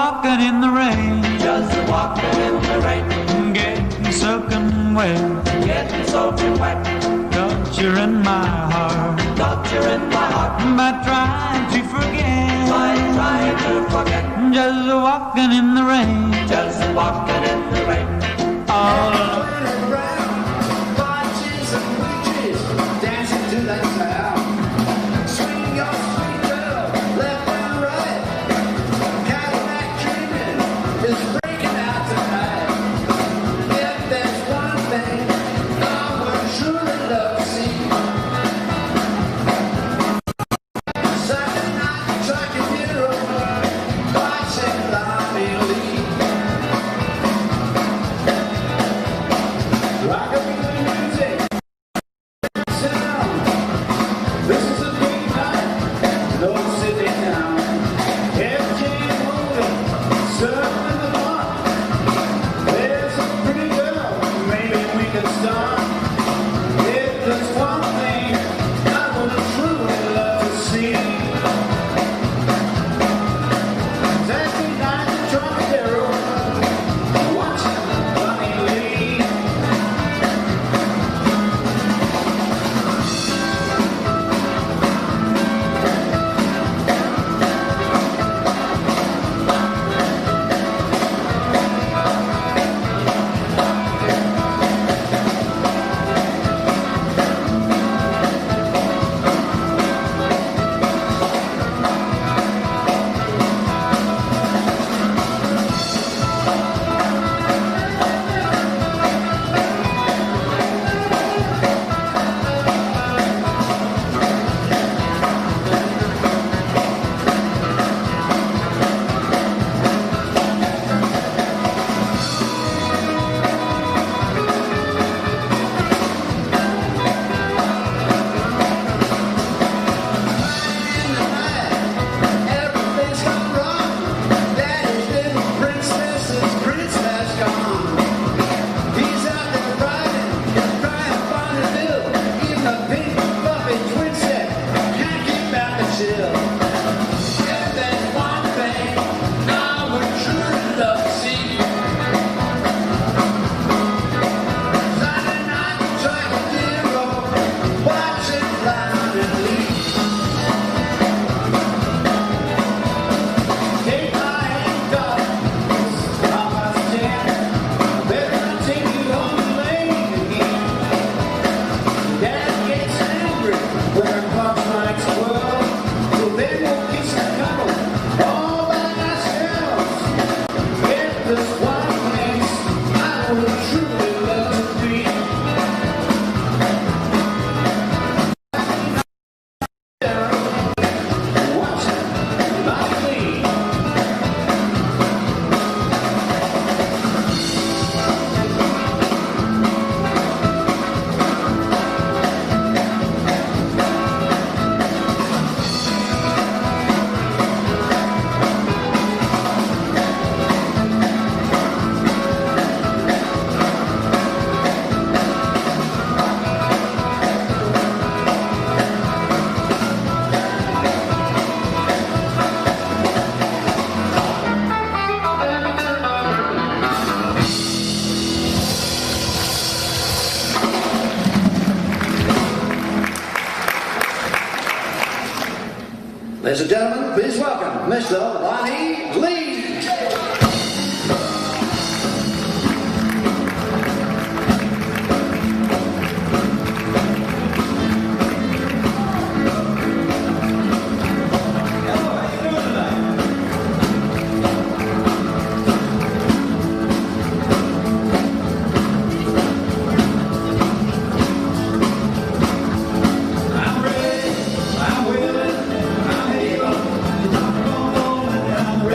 walking in the rain, just walking in the rain, getting soaking wet, getting soaking wet. Thought you're in my heart, Thought you're in my heart, by trying to forget, by trying to forget. Just walking in the rain, just walking in the rain. All alone. Ladies and gentlemen, please welcome Mr. Lonnie Lee. I'm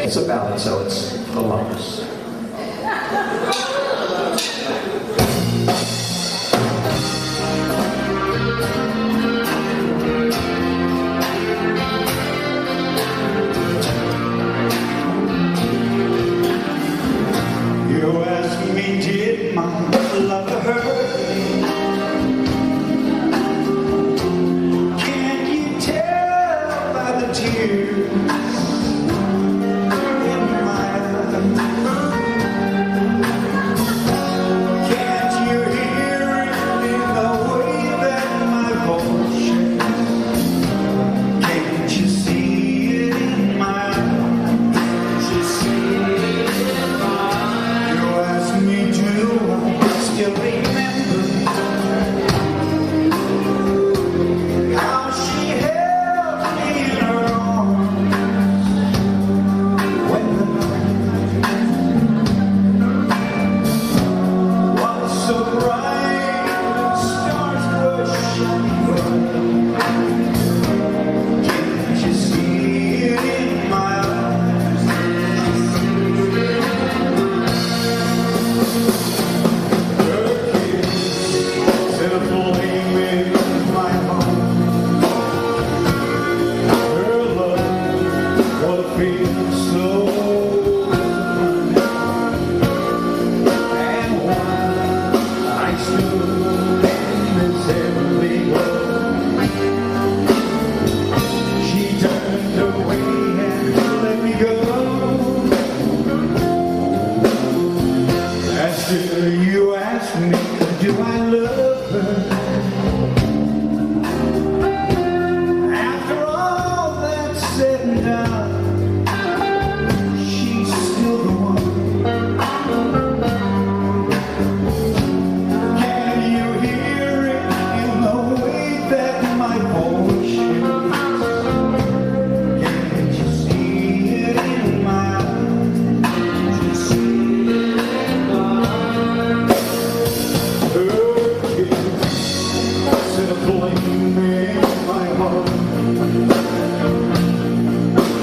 It's a ballad, so it's a bonus. You ask me, did my love hurt me? Can't you tell by the tears in my eyes? Can't you hear it in the way that my voice shakes? Can't you see it in my eyes? Can't you see it in my eyes? You ask me, do I still remember how she held me in her arms when the night was so bright, stars were shining. Can't you see it in my eyes? Her kiss set a flame in my heart. Her love, what a feeling so divine. And while I stood in this heavenly glow, she turned away and let me go. And still you ask me, do I love her? After all that's said and done, she's still the one. Can you hear it in the way that my voice shakes? Can't you see it in my eyes? Can't you see it in my eyes? Her kiss set a flame in my heart.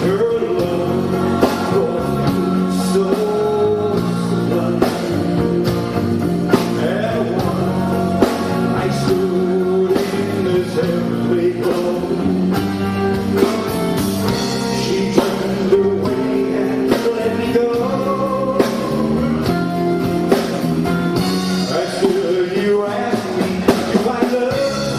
Her love was so sublime. And while I stood in this heavenly glow, she turned away and let me go. I still you ask me, do I love her?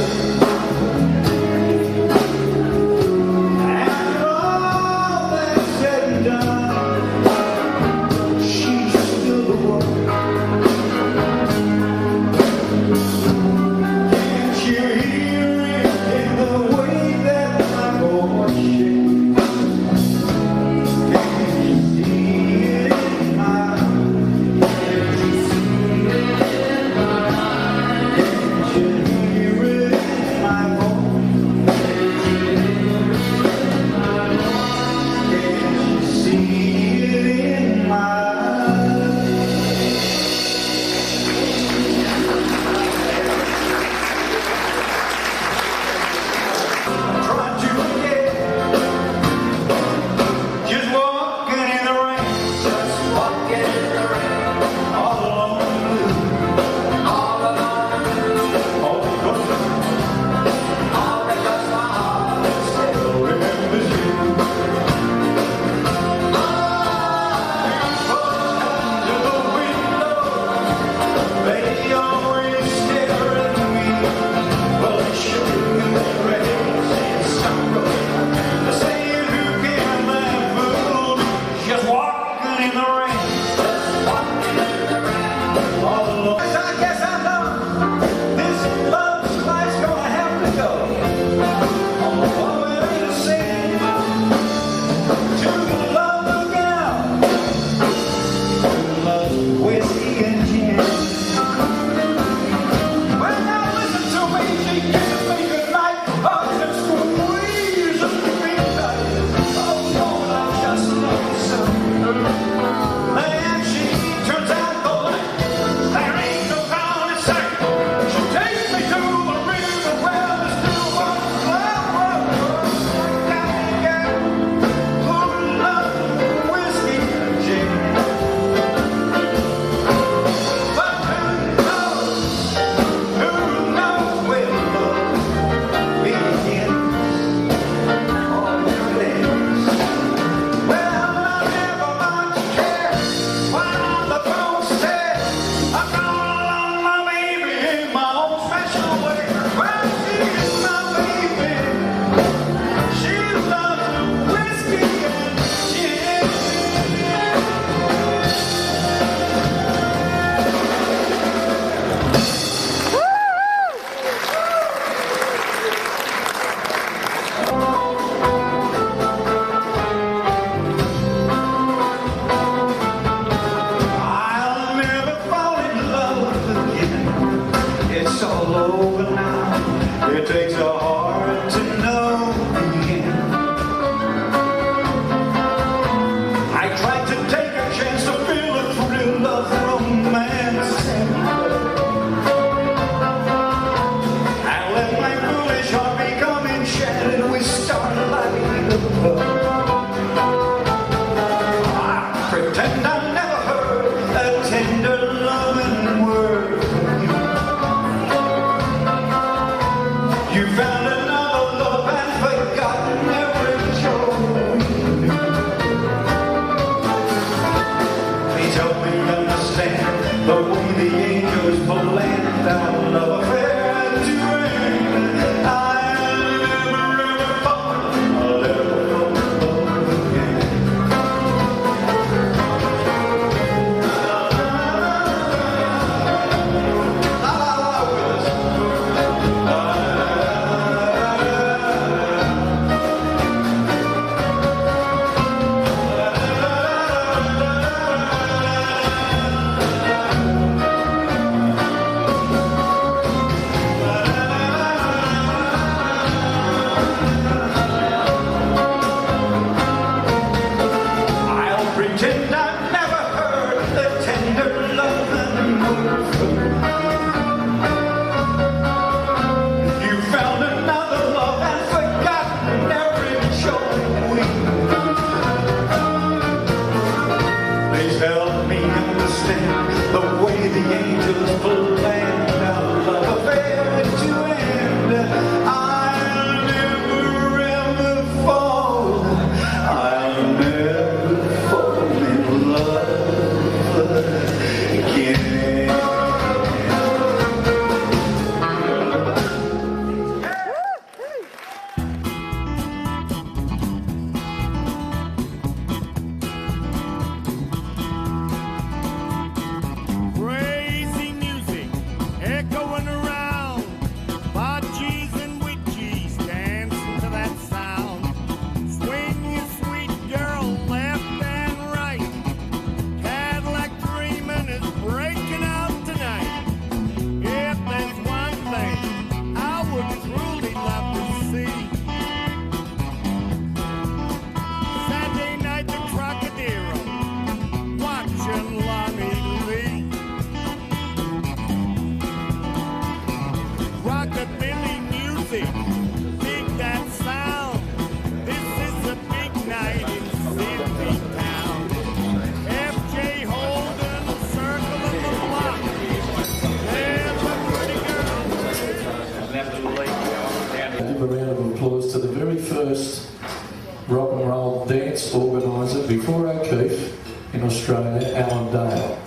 rock and roll dance organiser before O'Keefe in Australia, Alan Dale.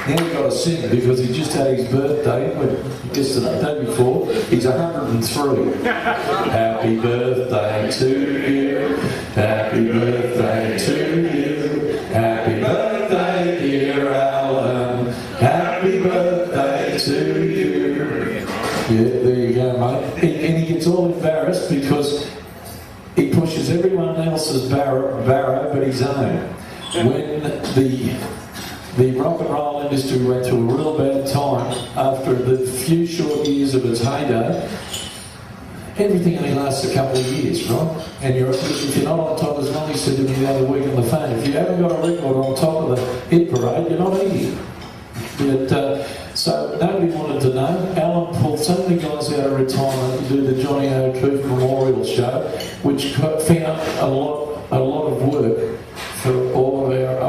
Now you've got to sing because he just had his birthday yesterday, the day before. He's 103. Happy birthday to you. Happy birthday to you. Happy birthday, dear Alan. Happy birthday to you. Yeah, there you go, mate. And he gets all embarrassed because he pushes everyone else's barrow but his own. When the rock and roll industry went through a real bad time after the few short years of its heyday. Everything only lasts a couple of years, right? And if you're not on top, as Lonnie said to me the other week on the phone, if you haven't got a record on top of the hit parade, you're not eating. But, so nobody wanted to know. Alan pulled so many guys out of retirement to do the Johnny O'Keefe Memorial Show, which found a lot of work for all of our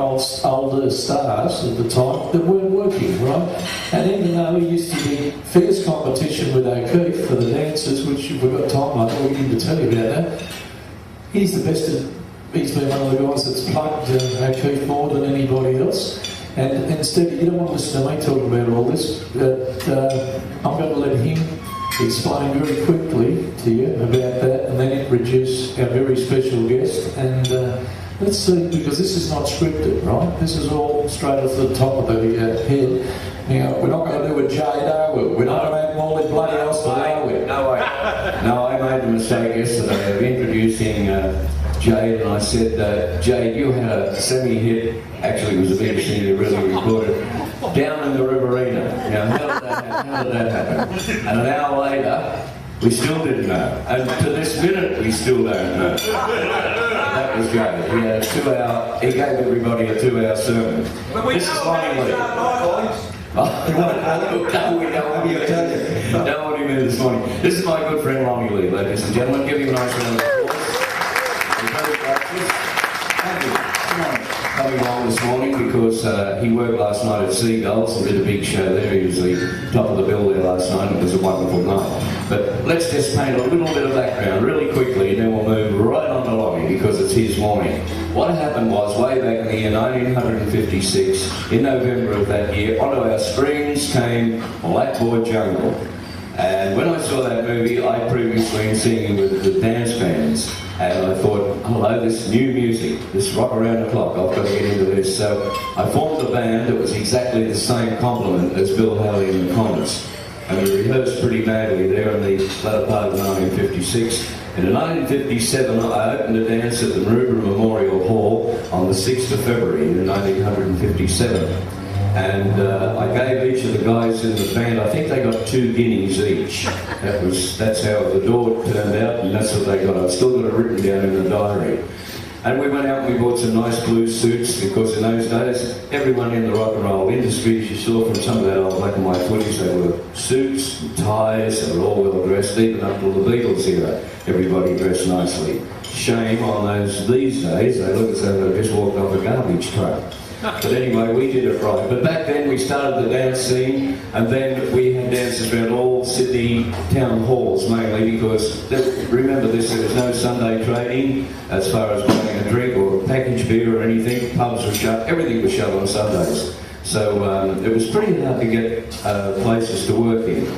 older stars at the time that weren't working, right? And even though he used to be fierce competition with O'Keefe for the dancers, which if we've got time, I don't need to tell you about that, he's the best. He's been one of the guys that's plugged O'Keefe more than anybody else. And instead, you don't want to listen to me talking about all this, but I'm going to let him explain very quickly to you about that and then introduce our very special guest. And let's see, because this is not scripted, right? This is all straight off the top of the head. Now, we're not going to do a Jade, are we? We're not going to have Molly Bloody else, are we? No, I made the mistake yesterday of introducing Jade, and I said, Jade, you had a semi-hit, actually it was a BBC that really recorded, Down in the Riverina. Now, how did that happen? And an hour later, we still didn't know. And to this minute, we still don't know. That was Jade. He had a 2-hour, he gave everybody a 2-hour sermon. This is Lonnie Lee. Don't want him in this morning. This is my good friend Lonnie Lee, ladies and gentlemen. Give him a nice round of applause. Thank you. Coming along this morning because he worked last night at Seagulls and did a big show there. He was the top of the bill there last night. It was a wonderful night. But let's just paint a little bit of background really quickly and then we'll move right on to Lonnie because it's his morning. What happened was way back in the year 1956, in November of that year, onto our screens came Blackboard Jungle. And when I saw that movie, I'd previously been singing with the dance bands. And I thought, hello, this new music, this rock around the clock, I've got to get into this. So I formed a band that was exactly the same complement as Bill Haley and the Comets. And we rehearsed pretty badly there in the latter part of 1956. And in 1957, I opened a dance at the Maroubra Memorial Hall on the 6th of February in 1957. And I gave each of the guys in the band, I think they got 2 guineas each. That's how the door turned out, and that's what they got. I've still got it written down in the diary. And we went out and we bought some nice blue suits, because in those days, everyone in the rock and roll industry, as you saw from some of that old black and white footage, they were suits and ties, they were all well dressed, even up to the Beatles era. Everybody dressed nicely. Shame on those these days, they look as though they just walked off a garbage truck. But anyway, we did it right. But back then we started the dance scene, and then we had dances around all Sydney town halls mainly, because remember this, there was no Sunday trading as far as buying a drink or packaged beer or anything. Pubs were shut, everything was shut on Sundays. So it was pretty hard to get places to work in.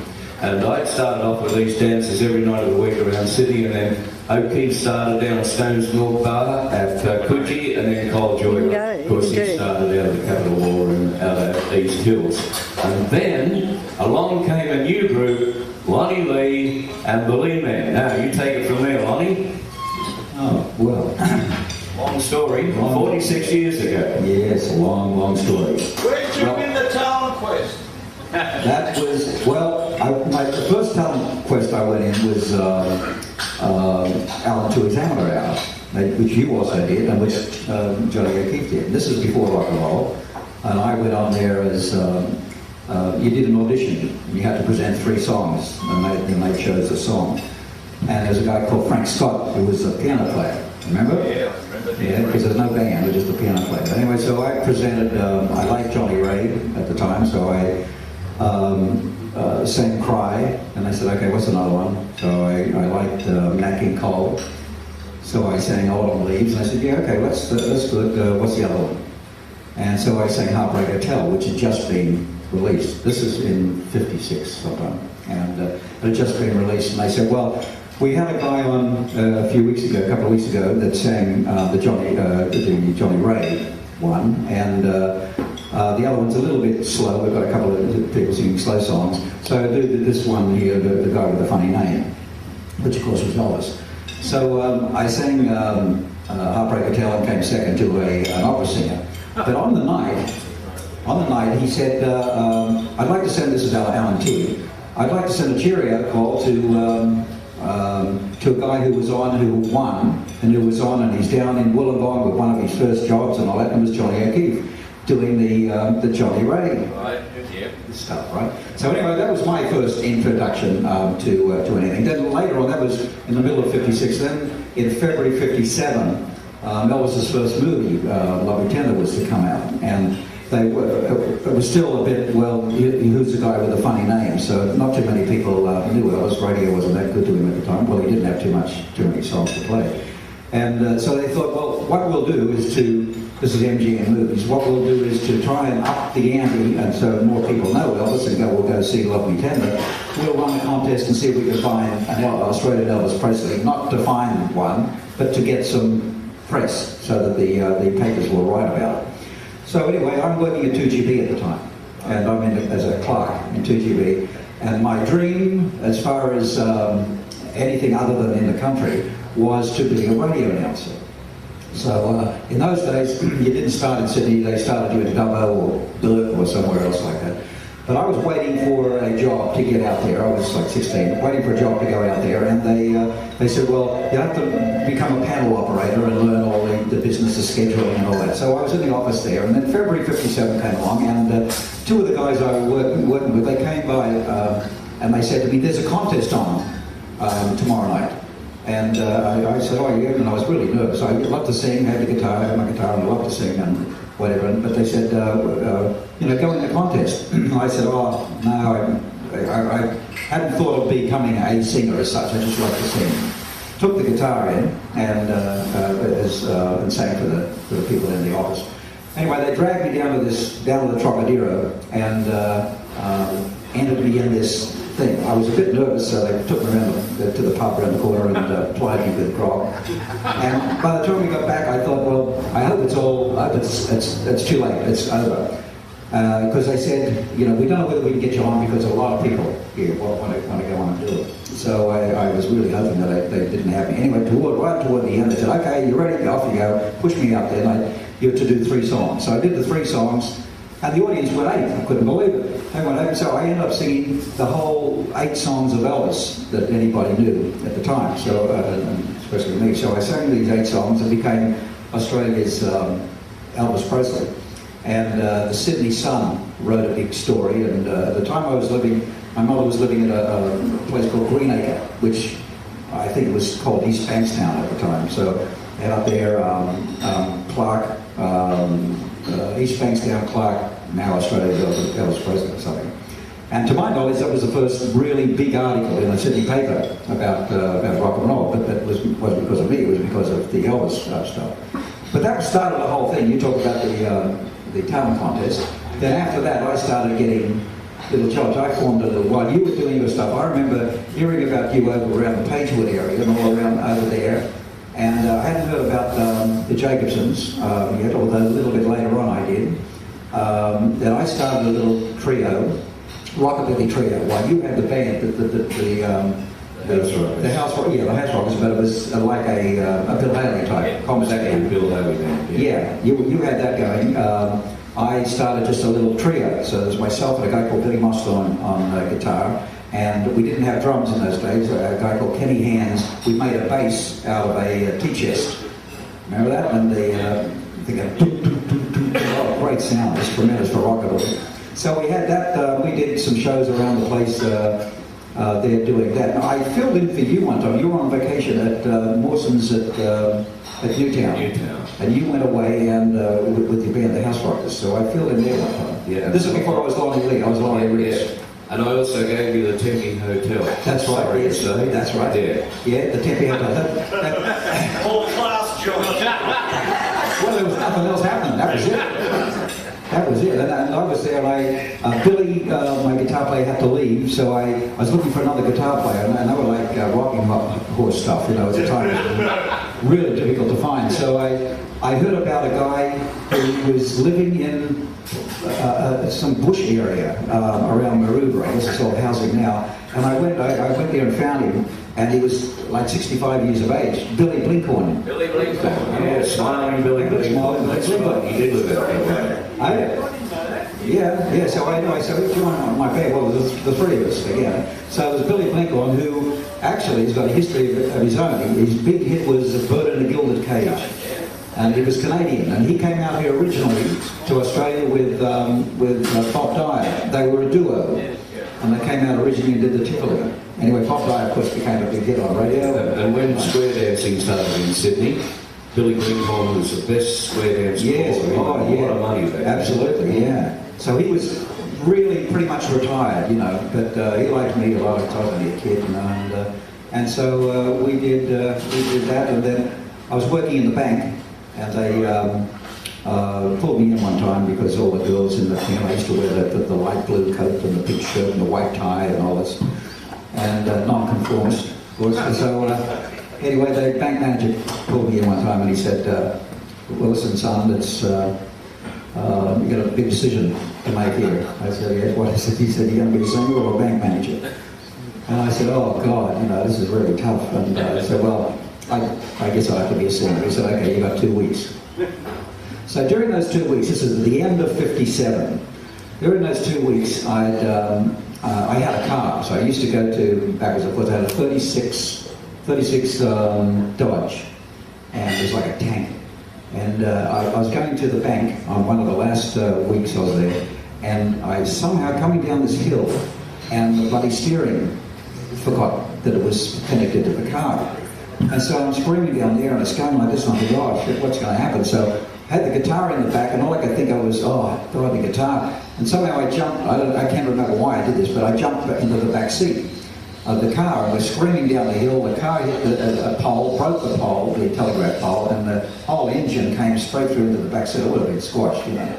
And I'd started off with these dances every night of the week around Sydney, and then O'Keefe started down at Stones Milk Bar at Coogee, and then Cole Joy, of course, he started out of the Capital War and out of East Hills. And then along came a new group, Lonnie Lee and the Lee Man. Now, you take it from there, Lonnie. Oh, well. Long story, 46 years ago. Yes, a long, long story. Where did you win the talent quest? That was, well, the first talent quest I went in was Alan to Examiner Hour, which you also did, and which Johnny O'Keefe did. This is before rock and roll, and I went on there as, you did an audition. You had to present 3 songs, and they chose a song. And there's a guy called Frank Scott, who was a piano player. Remember? Yeah, I remember. Yeah, because there's no band, there's just a piano player. But anyway, so I presented, I liked Johnny Ray at the time, so I sang Cry, and I said, okay, what's another one? So I liked Nat King Cole. So I sang Autumn Leaves, and I said, yeah, okay, that's good. What's the other one? And so I sang Heartbreak Hotel, which had just been released. This is in '56 sometime, and it had just been released. And they said, well, we had a guy on a couple of weeks ago, that sang the Johnny Ray one, and the other one's a little bit slow. We've got a couple of people singing slow songs. So I did this one here, the guy with the funny name, which of course was Elvis. So I sang Heartbreak Hotel and came second to an opera singer. But on the night, he said, I'd like to send, this is Alan T. I'd like to send a cheerio call to a guy who won, and he's down in Wollongong with one of his first jobs, and all that, and it was Johnny O'Keefe doing the Johnny Ray stuff, right? So anyway, that was my first introduction to anything. Then later on, that was in the middle of '56. Then in February '57, Elvis's first movie, Love Me Tender, was to come out, and it was still a bit, well, who's the guy with the funny name? So not too many people knew Elvis. Radio wasn't that good to him at the time. Well, he didn't have too many songs to play. And so they thought, well, what we'll do is this is MGM Movies, what we'll do is to try and up the ante, and so more people know Elvis and we'll go see Love Me Tender. We'll run a contest and see if we can find an Australian Elvis Presley, not to find one, but to get some press so that the papers will write about it. So anyway, I'm working at 2GB at the time, and I'm as a clerk in 2GB, and my dream, as far as anything other than in the country, was to be a radio announcer. So in those days, you didn't start in Sydney, they started you in Dubbo or Burke or somewhere else like that. But I was waiting for a job to get out there. I was like 16, waiting for a job to go out there, and they said, well, you have to become a panel operator and learn all the business, the scheduling and all that. So I was in the office there, and then February '57 came along, and two of the guys I was working with, they came by and they said to me, there's a contest on tomorrow night. And I said, oh yeah, and I was really nervous. I love to sing, had the guitar, had my guitar, and I love to sing and whatever. But they said, go in the contest. I said, oh no, I hadn't thought of becoming a singer as such. I just like to sing. Took the guitar in and sang for the people in the office. Anyway, they dragged me down to the Trocadero and entered me in this thing. I was a bit nervous, so they took me around to the pub around the corner and plied me with grog. And by the time we got back, I thought, well, I hope it's too late. It's over. Because they said, we don't know whether we can get you on because a lot of people here want to go on and do it. So I was really hoping that they didn't have me. Anyway, right toward the end, they said, okay, you're ready, off you go. Pushed me out there, and you had to do 3 songs. So I did the 3 songs, and the audience went 8. I couldn't believe it. They went 8. So I ended up singing the whole 8 songs of Elvis that anybody knew at the time, so especially me. So I sang these 8 songs and became Australia's Elvis Presley. And the Sydney Sun wrote a big story, and at the time my mother was living at a place called Greenacre, which I think it was called East Bankstown at the time. So and up there, Clark, East Bankstown, Clark, now Australia's Elvis Presley or something. And to my knowledge, that was the first really big article in a Sydney paper about rock and roll, but that wasn't because of me, it was because of the Elvis stuff. But that started the whole thing. You talked about the talent contest. Then after that, I started getting little jobs. I formed a little, while you were doing your stuff, I remember hearing about you over around the Pagewood area and all around over there. And I hadn't heard about the Jacobsons yet, although a little bit later on I did. Then I started a little trio, rockabilly trio, while you had the band, the House Rockers, but it was like a Bill Haley type conversation. Bill Haley band. Yeah, you had that going. I started just a little trio, so there's myself and a guy called Billy Mostel on guitar, and we didn't have drums in those days. A guy called Kenny Hands. We made a bass out of a tea chest. Remember that? And oh, great sound. It's tremendous for rockabilly. So we had that. We did some shows around the place. They're doing that. I filled in for you one time. You were on vacation at Mawson's at Newtown. And you went away and with your band, the House Rockers. So I filled in there one time. Yeah. This is before I was Lonnie Lee. I was Lonnie Lee. And I also gave you the Tempe Hotel. That's right. Sorry to Yes, say. that's right. Yeah. Yeah, the Tempe Hotel. Whole class joint. Well, there was nothing else happening. That was it. That was it. And I was there. Billy, my guitar player, had to leave, so I was looking for another guitar player, and they were like rocking horse stuff, you know, at the time. It was really difficult to find. So I heard about a guy who was living in some bush area around Maroubra. This is all housing now. And I went there and found him, and he was like 65 years of age. Billy Blinkhorn. Billy Blinkhorn. Yeah, smiling Billy Blinkhorn. That's right. He did live out there. Yeah. So I said, we joined my band. Well, the three of us again. So it was Billy Blinkhorn, who actually has got a history of his own. His big hit was "A Bird in a Gilded Cage," and he was Canadian. And he came out here originally to Australia with Bob Dyer. They were a duo, and they came out originally and did the Tivoli. Anyway, Bob Dyer, of course, became a big hit on radio. And when square dancing started in Sydney, Billy Blinkhorn was the best square dancer. Yes, a lot of money back then. absolutely, yeah. So he was really pretty much retired, you know, but he liked me a lot. I was only a kid, you know, and so we did that, and then I was working in the bank, and they pulled me in one time because all the girls in the team, I used to wear the light blue coat and the pink shirt and the white tie and all this, and non-conformist, of course. So anyway, the bank manager pulled me in one time and he said, well, listen, son, it's you've got a big decision to make here. I said, yes, what is it? He said, you're going to be a singer or a bank manager? And I said, oh, God, you know, this is really tough. And I said, well, I guess I'll have to be a singer. He said, okay, you've got 2 weeks. So during those 2 weeks, this is at the end of '57, during those 2 weeks, I had a car. So I used to go to, backwards and forwards, I had a 36 Dodge, and it was like a tank. And I was going to the bank on one of the last weeks I was there, and I somehow coming down this hill, and the bloody steering forgot that it was connected to the car. And so I'm screaming down there, and it's going like this, and I thought, oh shit, what's going to happen? So I had the guitar in the back, and all I could think of was, oh, God, the guitar. And somehow I jumped, I can't remember why I did this, but I jumped back into the back seat of the car, and we're screaming down the hill. The car hit a pole, broke the pole, the telegraph pole, and the whole engine came straight through into the back seat. It would have been squashed, you know.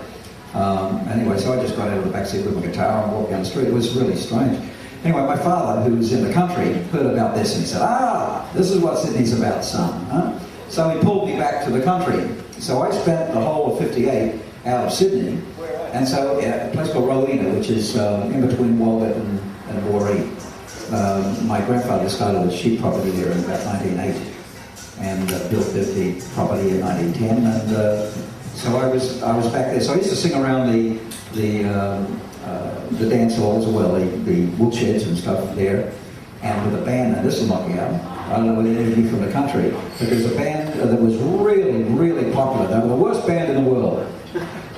Anyway, so I just got out of the back seat with my guitar and walked down the street. It was really strange. Anyway, my father, who was in the country, heard about this and he said, this is what Sydney's about, son. Huh? So he pulled me back to the country. So I spent the whole of '58 out of Sydney, and so a place called Rowena, which is in between Walgett and Moree. My grandfather started a sheep property there in about 1908 and built the property in 1910, and so I was back there. So I used to sing around the dance halls as well, the woodsheds and stuff there, and with a band. And this will knock me out. I don't know whether any of you from the country, but there's a band that was really, really popular. They were the worst band in the world,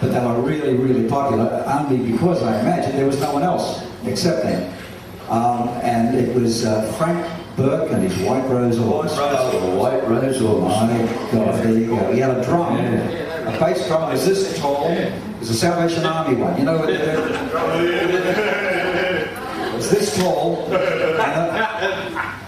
but they were really, really popular only because I imagine there was no one else except them. And it was Frank Burke and his White Rose Orchestra. White Rose Orchestra. My God, there you go. He had a drum, a bass drum was this tall. It was a Salvation Army one. You know what it's this tall.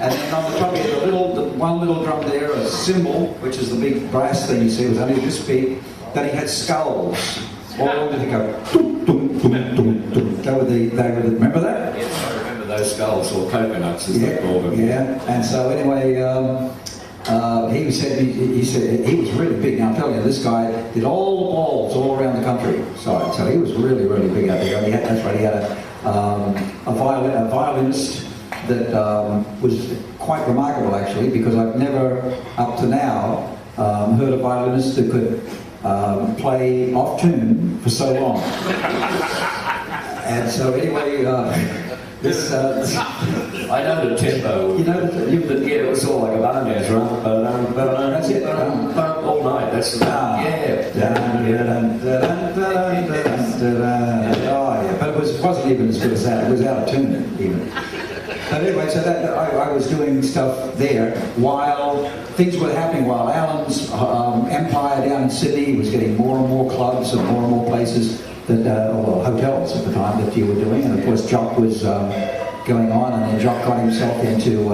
And then on the top he had one little drum there, a cymbal, which is the big brass thing you see, it was only this big. Then he had skulls. All over the go. Dum, dum, dum, dum, dum. They were the, remember that? Yes, I remember those skulls, or coconuts as they call them. Yeah, and so anyway, he said he was really big. Now I'm telling you, this guy did all the balls all around the countryside, so he was really, really big out there. He had a violinist that was quite remarkable actually, because I've never up to now heard a violinist that could play off tune for so long. And so anyway, this I know the tempo. you know Yeah, it was all like a barn dance, right? That's it. All night. That's the Oh yeah, but it wasn't even as good as that. It was out of tune even. But anyway, so that I was doing stuff there while things were happening, while Alan's empire down in Sydney was getting more and more clubs and more places. hotels at the time that you were doing, and of course Jock was going on, and then Jock got himself into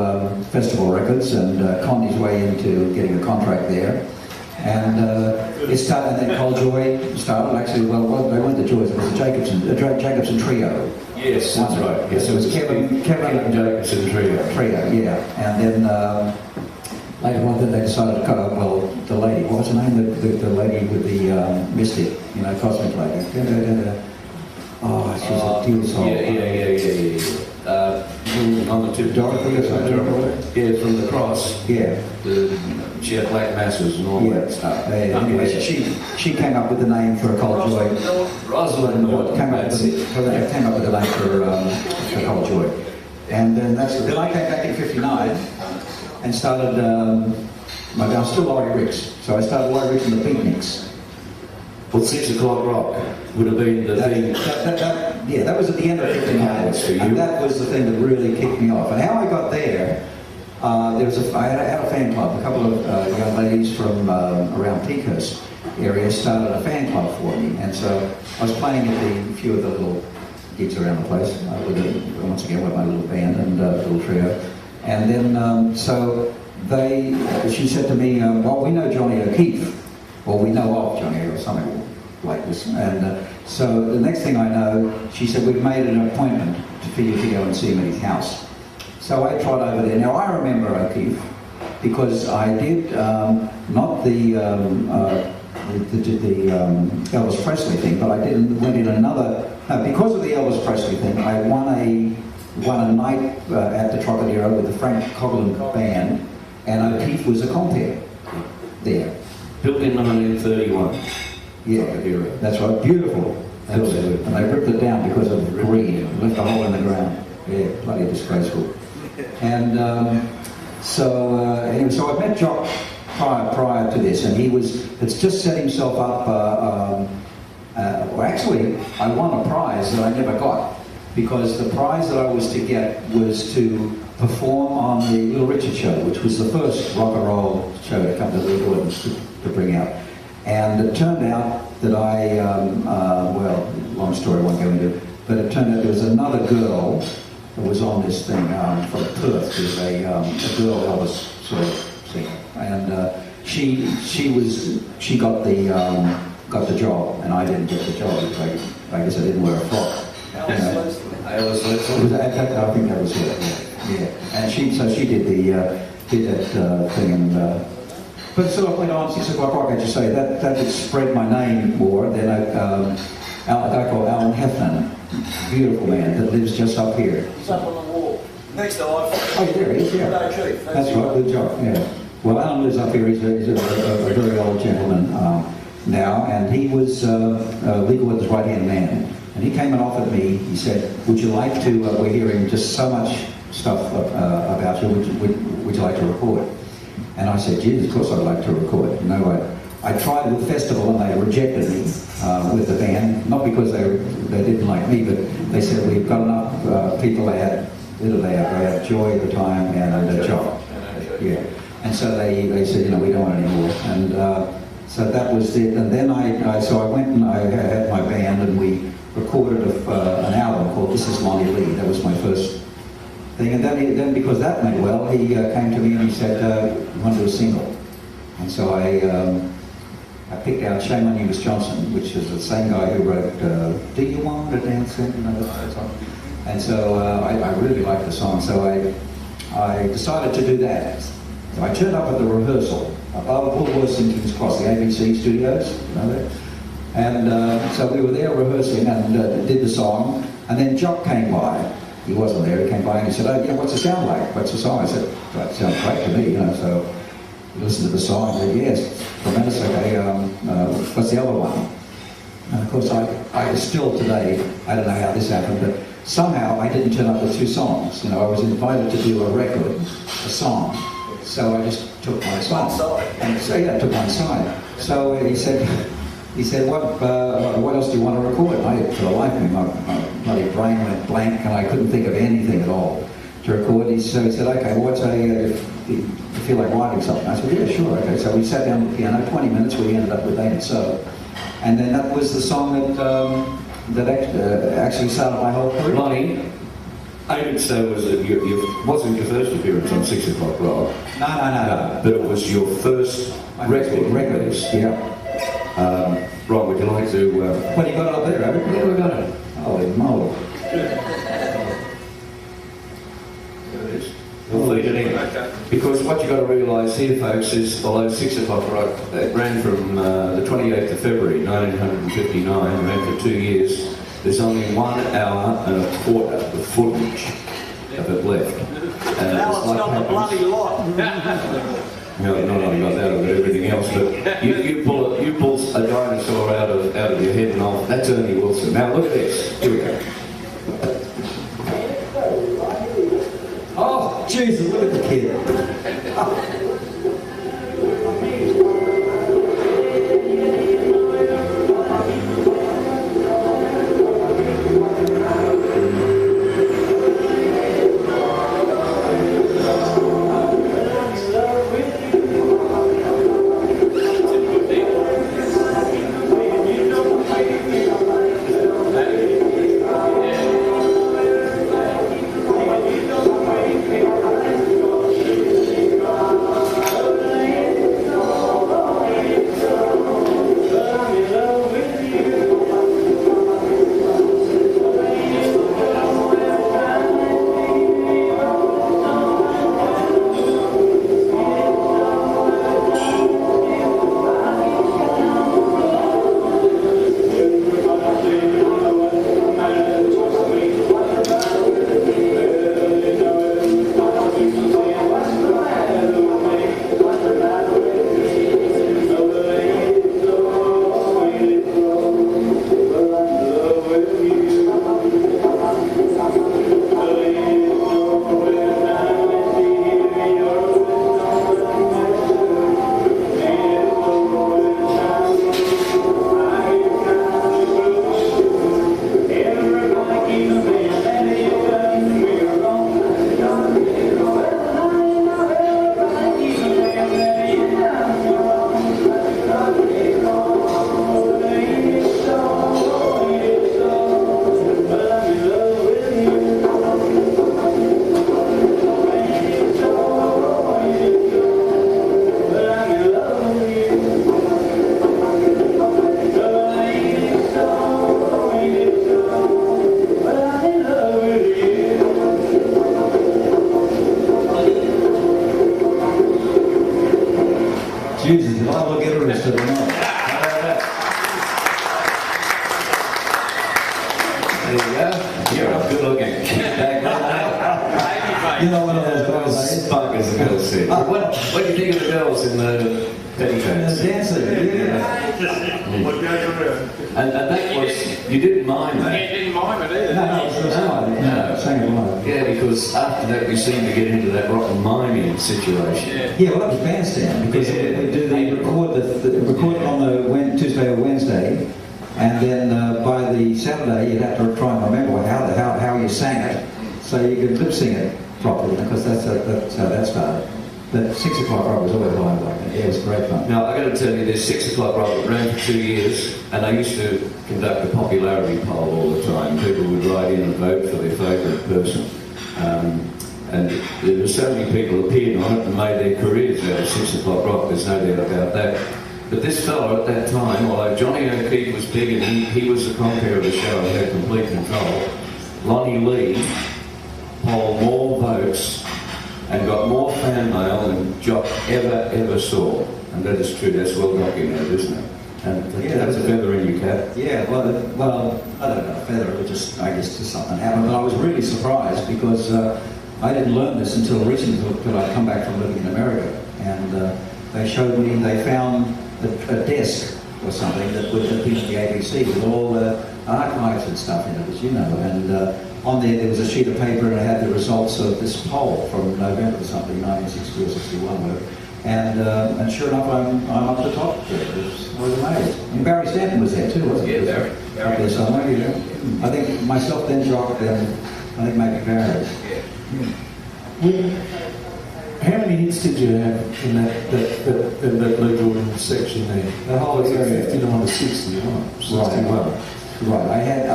Festival Records and conned his way into getting a contract there. And it started, and then Cold Joy started. Actually, well, they weren't the Joys; it was the Jacobson Trio. Yes, that's right. Yes, it was Kevin Jacobson Trio. Yeah, and then later on, they decided to cut out. Well, the lady, what was her name? The lady with the mystic, cosmic lady. Oh, she was a deal song. Yeah. On the tip, Dorothy or something. Yeah, from the cross. Yeah. She had black masses and all that stuff. Anyway, she came up with the name for a Cold Joy. Rosalind came up with the name for Cold Joy. And then then I came back in '59 and started. I was still Laurie Ricks, so I started Laurie Ricks and the Beatniks. Well, 6 o'clock rock would have been the thing. That was at the end of '59, and that was the thing that really kicked me off. And how I got there, I had a fan club. A couple of young ladies from around Peakhurst area started a fan club for me, and so I was playing at a few of the little gigs around the place once again with my little band and little trio. And then she said to me, "Well, we know Johnny O'Keefe, or we know of Johnny or something like this." And so the next thing I know, she said, "We've made an appointment for you to go and see him at his house." So I trot over there. Now I remember O'Keefe because I did not the Elvis Presley thing, but I went in another. Because of the Elvis Presley thing, I won a night at the Trocadero with the Frank Coughlin band, and O'Keefe was a compere there. Built in 1931. Yeah, that's right. Beautiful. Absolutely. And they ripped it down because of greed. Left a hole in the ground. Yeah, bloody disgraceful. And anyway, so I met Jock prior to this, and had just set himself up. Actually, I won a prize that I never got, because the prize that I was to get was to perform on the Little Richard show, which was the first rock and roll show to come to the Gordons to bring out. And it turned out that long story I won't go into, but it turned out there was another girl that was on this thing from Perth. She was a girl Elvis sort of singer, and she got the job, and I didn't get the job because I guess I didn't wear a frock. I think that was it. Yeah, and she did that thing, and but it sort of went on. 6 o'clock rock, I just say that would spread my name more. Then a guy called Alan Heffernan, beautiful man that lives just up here. He's up on the wall. Next to iPhone. Oh, there he is, yeah. No, Chief. That's right, good job, yeah. Well, Alan lives up here. He's a very old gentleman now, and he was Lee Gordon's right-hand man. And he came and offered me, he said, "Would you like to, we're hearing just so much stuff about you, would you like to record?" And I said, "Geez, of course I'd like to record." You know, I tried with Festival and they rejected me with the band, not because they didn't like me, but they said, "We've got enough people." They had Joy at the time and Jock. Yeah. And so they said, "We don't want any more." And so that was it. And then I went and I had my band, and we recorded an album called "This Is Lonnie Lee." That was my first thing. And then because that went well, he came to me and he said, "You want to do a single?" And so I picked out "Shame on You, Miss Johnson," which is the same guy who wrote "Do You Want to Dance?" That song. And so I really liked the song, so I decided to do that. So I turned up at the rehearsal above Woolworths in King's Cross, the ABC studios, that? And so we were there rehearsing and did the song, and then Jock came by. He wasn't there, he came by and he said, "Oh yeah, what's it sound like? What's the song?" I said, "That sounds great to me," so he listened to the song and said, "Yes, tremendous, okay, what's the other one?" And of course I still today, I don't know how this happened, but somehow I didn't turn up with 2 songs. I was invited to do a record, a song, so I just took my song. And so I took one side. So he said, what else do you want to record? And for the life of me, my bloody brain went blank and I couldn't think of anything at all to record. So he said, "Okay, you feel like writing something?" I said, "Yeah, sure, okay." So we sat down at the piano, 20 minutes, we ended up with "Ain't It So." And then that was the song that actually started my whole career. Lonnie, Aidedstow wasn't your first appearance on 6 O'Clock Rock. No. But it was your first record release. Yeah. Ron, would you like to... What, you got it up there, haven't you? Yeah, we got it. Holy moly. There it is. We'll leave it in. Because what you've got to realise here, folks, is below 6 O'Clock Rock, it ran from the 28th of February 1959, ran for 2 years. There's only 1 hour and a quarter of footage of it left. And Now it's got the bloody lot. No, not only got that, I've got everything else, but you pull a dinosaur out of your head and off. That's Ernie Wilson. Now look at this. Here we go. Oh, Jesus, look at the kid. Jesus, if I look at her instead of There you go. You're up good looking. You know, one of those girls, eh? Spunk, as the girls say. What do you think of the girls in the petticoats? Dancing, yeah. And that was, you didn't mind that. Yeah, didn't mind it either. No, it's the same. No. Same one. Yeah, because after that we seemed to get into that rock and miming situation. Yeah, well, that was bandstand because they record it on the Tuesday or Wednesday, and then by the Saturday you'd have to try and remember how you sang it, so you could lip sing it properly, because that's how that started. But 6 O'Clock Rock was always alive like that. Yeah, it was great fun. Now, I've got to tell you this, 6 O'Clock Rock, it ran for 2 years, and I used to conduct a popularity poll all the time. People would write in and vote for their favourite person. And there were so many people who appeared on it and made their careers out of 6 O'Clock Rock, there's no doubt about that. But this fellow at that time, although Johnny O'Keefe was big and he was the conqueror of the show and had complete control, Lonnie Lee polled more votes and got more fan mail than Jock ever saw. And that is true, that's well documented, isn't it? And that's a feather in your cap. Yeah, well, I don't know, feather, it just, I guess just something happened. But I was really surprised because I didn't learn this until recently, until I'd come back from living in America. And they showed me, they found a desk or something that would have been at the ABC with all the archives and stuff in it, as you know. And on there was a sheet of paper and it had the results of this poll from November or something, 1960 or 61, whatever. And sure enough, I'm up the top. I was amazed. And Barry Stanton was there too, wasn't he? Yeah, Barry. Up there somewhere, you know. I think myself, then Jock, then I think maybe Barry. Yeah. How many hits did you have in that Lee Jordan section there? The whole area. 59 to 60, right? 61. Right. I had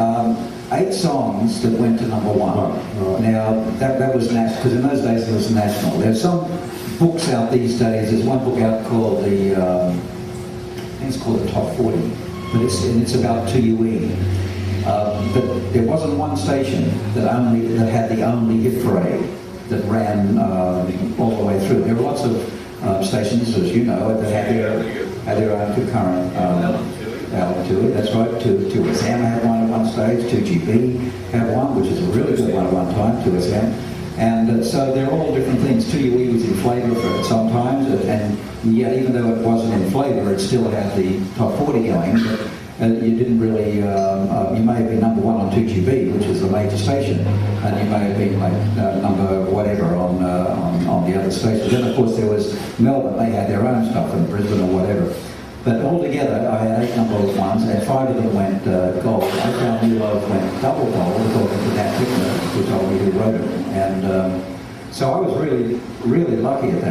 8 songs that went to number 1. Right. Now, that was national, because in those days it was national. There's some books out these days. There's one book out called I think it's called the Top 40, but it's about 2UE. But there wasn't one station that had the only hit parade that ran all the way through. There were lots of stations, as you know, that had their own concurrent album to it. That's right. 2SM had one at one stage. 2GB had one, which is a really good one at one time. 2SM. And so they're all different things. 2UE was in flavour for sometimes, and yet even though it wasn't in flavour, it still had the top 40 going. But you didn't really. You may have been number 1 on 2GB, which is a major station, and you may have been like number whatever on the other stations. Then of course there was Melbourne. They had their own stuff in Brisbane or whatever. But altogether, I had 8 number 1s, and 5 of them went gold. I found New Love went double gold, according to Nat Hickman, who told me who wrote it. And so I was really, really lucky at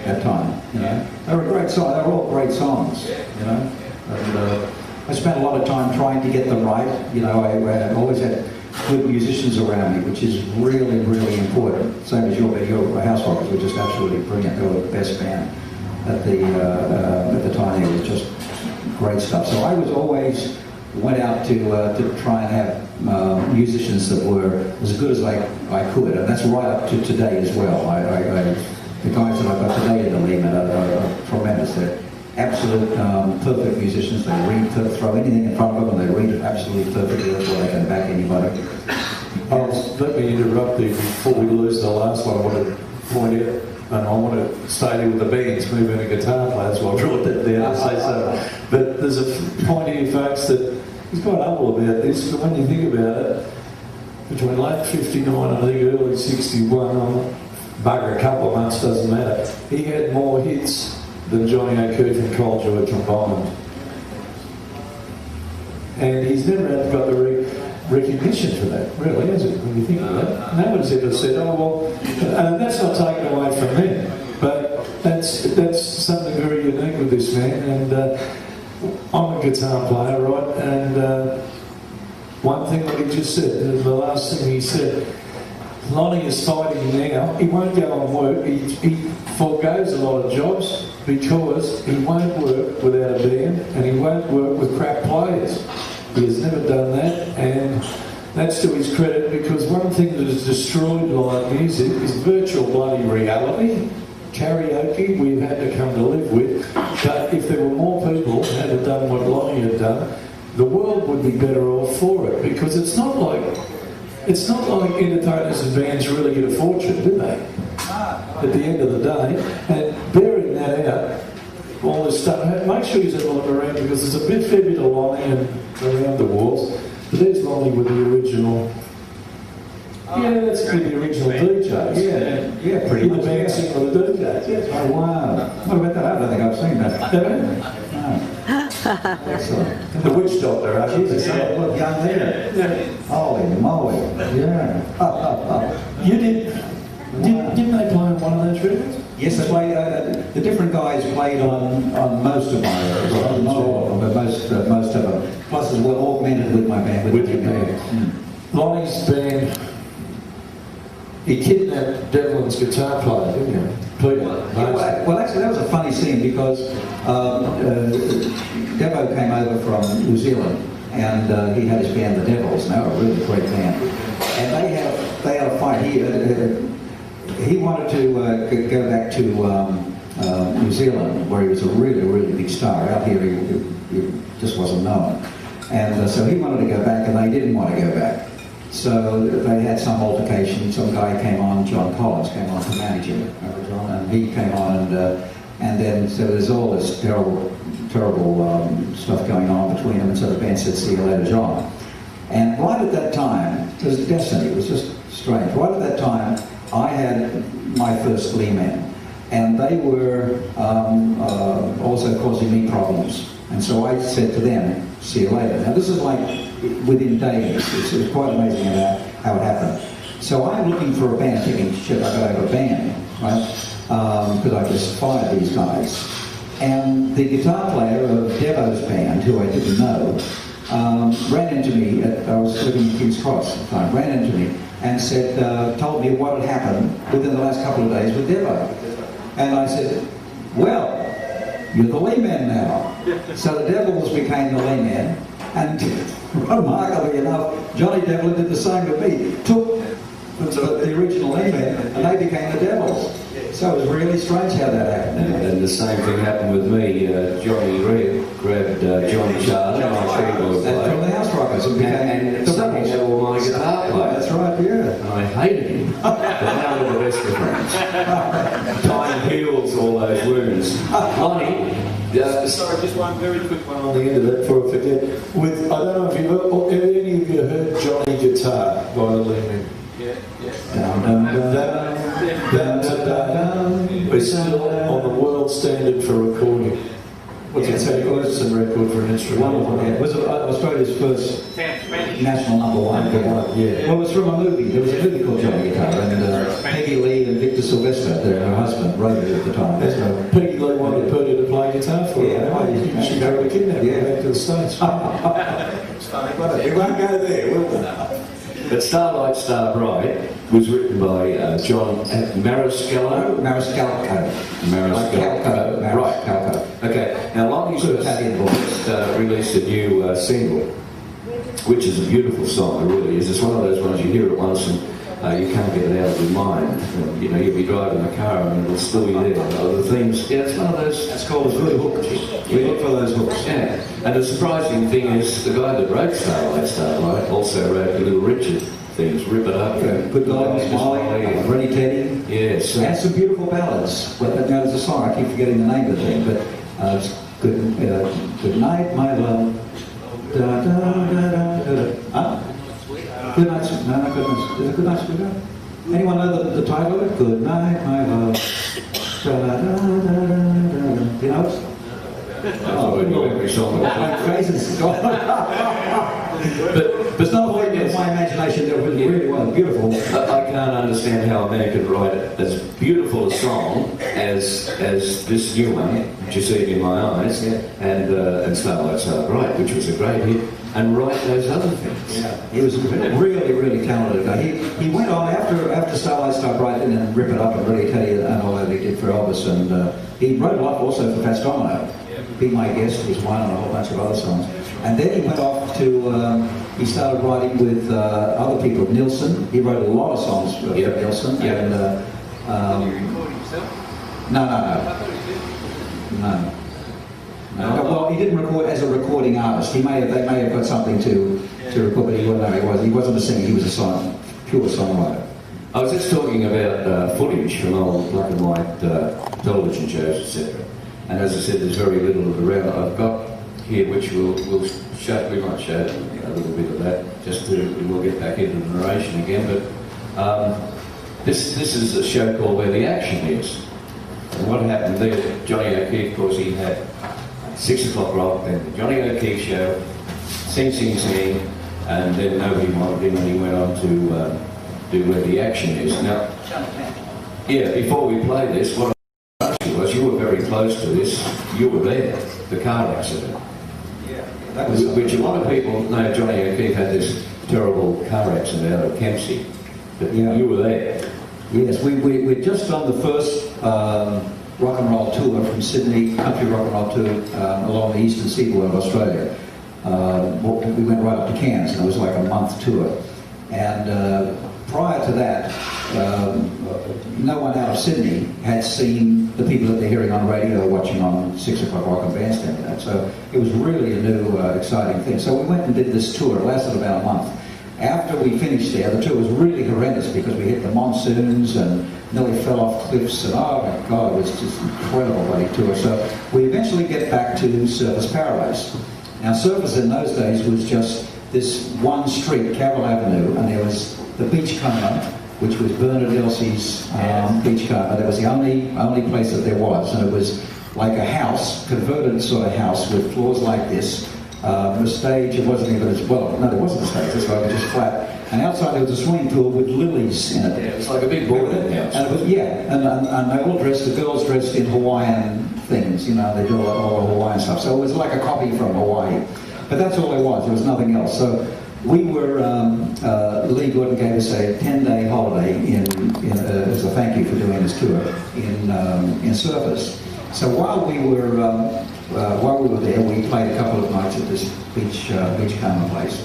that time. You know, they were great songs. They were all great songs. You know, and I spent a lot of time trying to get them right. You know, I always had good musicians around me, which is really, really important. Same as your House Rockers were just absolutely brilliant. They were the best band at the time. It was just great stuff. So I was always went out to try and have musicians that were as good as I could, and that's right up to today as well. The guys that I've got today in the Lehman are tremendous. They're absolute perfect musicians. They read, throw anything in front of them, and they read it absolutely perfectly. That's why they can back anybody. Let me interrupt you before we lose the last one. I want to point out, and I want to stay there with the bands, moving to guitar players, so I brought that down to say so. But there's a point here, folks, that he's quite humble about this, but when you think about it, between late 59 and I think early 61, bugger a couple of months, doesn't matter, he had more hits than Johnny O'Keefe and Cole George combined. And he's never got the recognition for that, really, has it, when you think of that? No one's ever said, oh, well, and that's not taken away from him, but that's something very unique with this man, and I'm a guitar player, right, and one thing that he just said, the last thing he said, Lonnie is fighting now, he won't go on work, he forgoes a lot of jobs because he won't work without a band and he won't work with crap players. He has never done that, and that's to his credit, because one thing that has destroyed live music is virtual bloody reality. Karaoke we've had to come to live with, but if there were more people who had done what Lonnie had done, the world would be better off for it, because it's not like entertainers and bands really get a fortune, do they? At the end of the day, and bearing that out, all this stuff, make sure you have a look around, because there's a fair bit of Lonnie and around the walls. But there's Lonnie with the original. Yeah, that's with the original DJs. Yeah, pretty much. The band singing with the DJs. Yes. Oh wow! What about that? I don't think I've seen that. No. Excellent. The Witch Doctor, Jesus, look, young there. Yeah. Holy moly! Yeah. You didn't they play on one of those records? Yes, they played. The different guys played on most of my records. Well, not all of them, but most of them. Plus, as well, augmented with my band. With your band. Lonnie's band. He kidnapped Devlin's guitar player, didn't he? Peter. Well, actually, that was a funny scene, because Devo came over from New Zealand, and he had his band, the Devils. And they were a really great band. And they had a fight. He wanted to go back to New Zealand, where he was a really, really big star. Out here, he just wasn't known. And so he wanted to go back, and they didn't want to go back. So they had some altercation. Some guy came on, John Collins came on to manage him, and he came on, and then so there's all this terrible stuff going on between them. And so the band said, "See you later, John." And right at that time, it was destiny. It was just strange. Right at that time, I had my first Lee men, and they were also causing me problems. And so I said to them, "See you later." Now this is like within days. It's quite amazing how it happened. So I'm looking for a band, thinking, shit, I got to have a band, right? because I just fired these guys. And the guitar player of Devo's band, who I didn't know, ran into me, I was living in King's Cross at the time, ran into me and said, told me what had happened within the last couple of days with Devo. And I said, well, you're the lead man now. So the Devils became the lead man, and remarkably enough, Johnny Devlin did the same with me. Took the original lead man, and they became the Devils. So it was really strange how that happened. And the same thing happened with me. Johnny grabbed John Charlie, and I keyboard And from player, the House Rockers, and became and the suddenly Devils. they were my guitar player. That's right, yeah. And I hated him, but now we're the best of friends. Time heals all those wounds. Lonnie, Sorry, just one very quick one on the end of that before I forget. I don't know if have any of you heard Johnny Guitar by the Lee. Dun, dun, dun, dun. We're still on the world standard for recording. What's it say? It's a record for an instrument. Wonderful, yeah. It was Australia's first national number one. Yeah. Well, it was from a movie. There was a movie called Johnny Guitar, and Peggy Lee and Victor Sylvester, her husband, wrote it at the time. So, Peggy Lee wanted Peter to play guitar for Yeah, her. She got a kidnapped back to the States. it's funny. We won't go there, will we? but Starlight Star Bright was written by John Mariscalco. Mariscalco. Mariscalco. Right. Mariscalco. Okay. Now, Lonnie's Good just Italian voice. released a new single, which is a beautiful song. It really is. It's one of those ones you hear it once and you can't get it out of your mind. You know, you'll be driving the car and it'll still be there. The themes. Yeah, it's one of those. That's called a good hook. We look for those hooks. Yeah. And the surprising thing is, the guy that wrote Starlight Starlight also wrote Little Richard things, Rip It Up. Good Guy, Smiley, Ready Teddy. Yes. And some beautiful ballads. Well, now there's a song, I keep forgetting the name of the thing, but it's good night, my love. Da, da, da, da, da. Huh? Good night, sweet. No, not good night. Is it Good Night, Sweetheart? Anyone know the title of it? Good night, my love. Da, da, da, da, da, da. Do you know it? Oh, we know every song. My face is gone. But it's not like in my imagination that was really well beautiful. I can't understand how a man could write as beautiful a song as this new one, which you see in my eyes, and Starlight Star Bright, which was a great hit, and write those other things. Yeah, he was a really, really talented guy. He went on after Starlight Star Bright and then Rip It Up and Really Tell You and all that he did for Elvis, and he wrote a lot also for Fats Domino. Be My Guest was one and a whole bunch of other songs. And then he went off to, he started writing with other people. Nilsson, he wrote a lot of songs for Nilsson. Yeah. And, No. Well, he didn't record as a recording artist. They may have got something to record, but he wasn't a singer. He was a pure songwriter. I was just talking about footage from old black and white television shows, etc. And as I said, there's very little of it around. I've got here, which we'll show. We might show a little bit of that, we'll get back into the narration again. But this is a show called Where the Action Is. And what happened there? Johnny O'Keefe, of course, he had 6 o'clock rock, then the Johnny O'Keefe show, sing, and then nobody wanted him, and he went on to do Where the Action Is. Now, yeah, before we play this, what I asked you was, you were very close to this. You were there, the car accident. That was Which a lot of people know Johnny O'Keefe had this terrible car accident out of Kempsey. But you were there. Yes, we're just on the first rock and roll tour from Sydney, country rock and roll tour along the eastern seaboard of Australia. We went right up to Cairns, and it was like a month tour. And prior to that, no one out of Sydney had seen the people that they're hearing on radio or watching on 6 o'clock rock and bandstand. You know? So it was really a new, exciting thing. So we went and did this tour. It lasted about a month. After we finished there, the tour was really horrendous because we hit the monsoons and nearly fell off cliffs, and oh my God, it was just incredible bloody tour. So we eventually get back to Surfers Paradise. Now Surfers in those days was just this one street, Carroll Avenue, and there was the Beachcomber, which was Bernard Elsie's Beachcomber. That was the only place that there was, and it was like a house, converted sort of house with floors like this. The stage, it wasn't even as well. No, there wasn't a stage. That's why it was just flat. And outside there was a swimming pool with lilies in it. Yeah, it's like a big boarding house. And it was, and they all dressed, the girls dressed in Hawaiian things, you know, they do all the Hawaiian stuff. So it was like a copy from Hawaii. But that's all there was nothing else. So we were, Lee Gordon gave us a 10-day holiday as a thank you for doing this tour in Surfers. So while we were there, we played a couple of nights at this beachcomber place.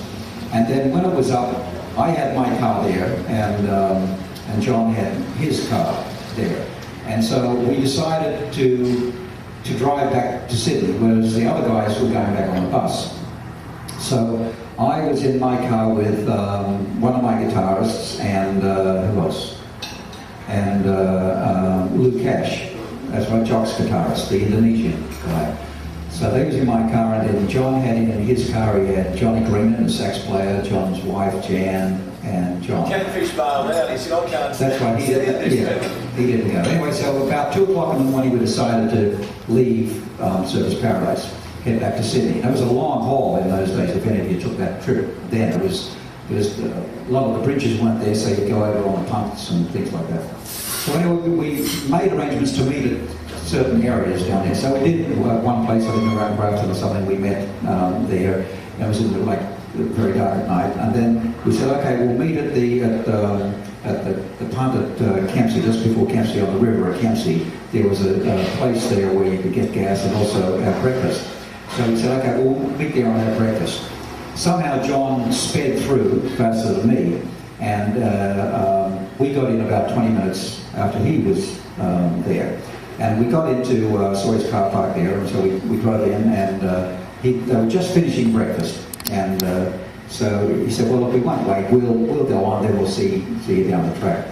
And then when it was up, I had my car there, and John had his car there. And so we decided to drive back to Sydney, whereas the other guys were going back on the bus. So I was in my car with one of my guitarists and who else? And Lou Cash, that's my Jock's guitarist, the Indonesian guy. So they was in my car, and then John had in his car, he had Johnny Greenan, the sax player, John's wife Jan, and John. Catfish bailed out. He said, I can't That's right, he didn't go. Anyway, so about 2 o'clock in the morning we decided to leave Surfers Paradise, head back to Sydney. And it was a long haul in those days. If any of you took that trip then, it was a lot of the bridges weren't there, so you go over on the pumps and things like that. So anyway, we made arrangements to meet at certain areas down there. So we did one place, I think around Grafton or something, we met there. It was like very dark at night. And then we said, okay, we'll meet at the punt at Kempsey, just before Kempsey on the river at Kempsey. There was a place there where you could get gas and also have breakfast. So we said, okay, we'll meet there and have breakfast. Somehow John sped through faster than me, and we got in about 20 minutes after he was there. And we got into Sawyer's car park there, and so we drove in, and they were just finishing breakfast. And so he said, well, look, we won't wait, we'll go on, then we'll see you down the track.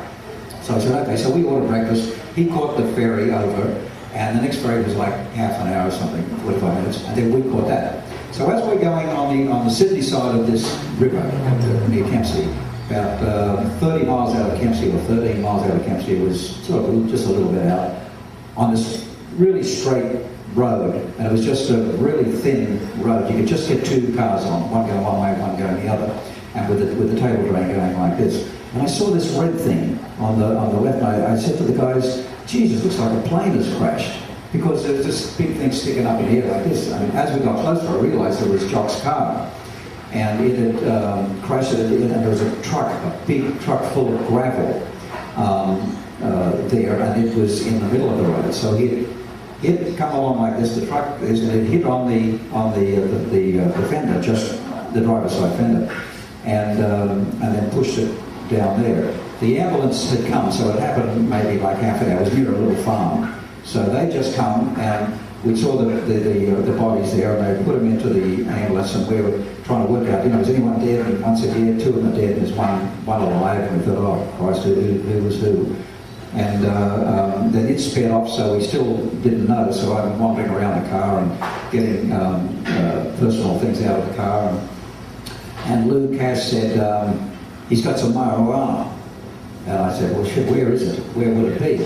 So I said, okay, so we ordered breakfast. He caught the ferry over, and the next ferry was like half an hour or something, 45 minutes, and then we caught that. So as we're going on the Sydney side of this river near Kempsey, about 30 miles out of Kempsey, or 13 miles out of Kempsey, it was sort of just a little bit out, on this really straight road, and it was just a really thin road. You could just get two cars on, one going one way, one going the other, and with the table drain going like this. And I saw this red thing on the left, and I said to the guys, Jesus, looks like a plane has crashed, because there was this big thing sticking up in the air like this. I mean, as we got closer, I realised it was Jock's car, and it had crashed at the end, and there was a big truck full of gravel there, and it was in the middle of the road. So he'd come along like this. The truck it hit on the fender, just the driver's side fender, and then pushed it down there. The ambulance had come, so it happened maybe like half an hour. It was near a little farm, so they just come, and we saw the bodies there, and they put them into the ambulance, and we were trying to work out, is anyone dead? And one said, yeah, two of them are dead, and there's one alive. And we thought, oh Christ, who was who? And then it sped off, so we still didn't know. So I'm wandering around the car and getting personal things out of the car. And Lou Cash said, he's got some marijuana. And I said, well, shit, where is it? Where would it be?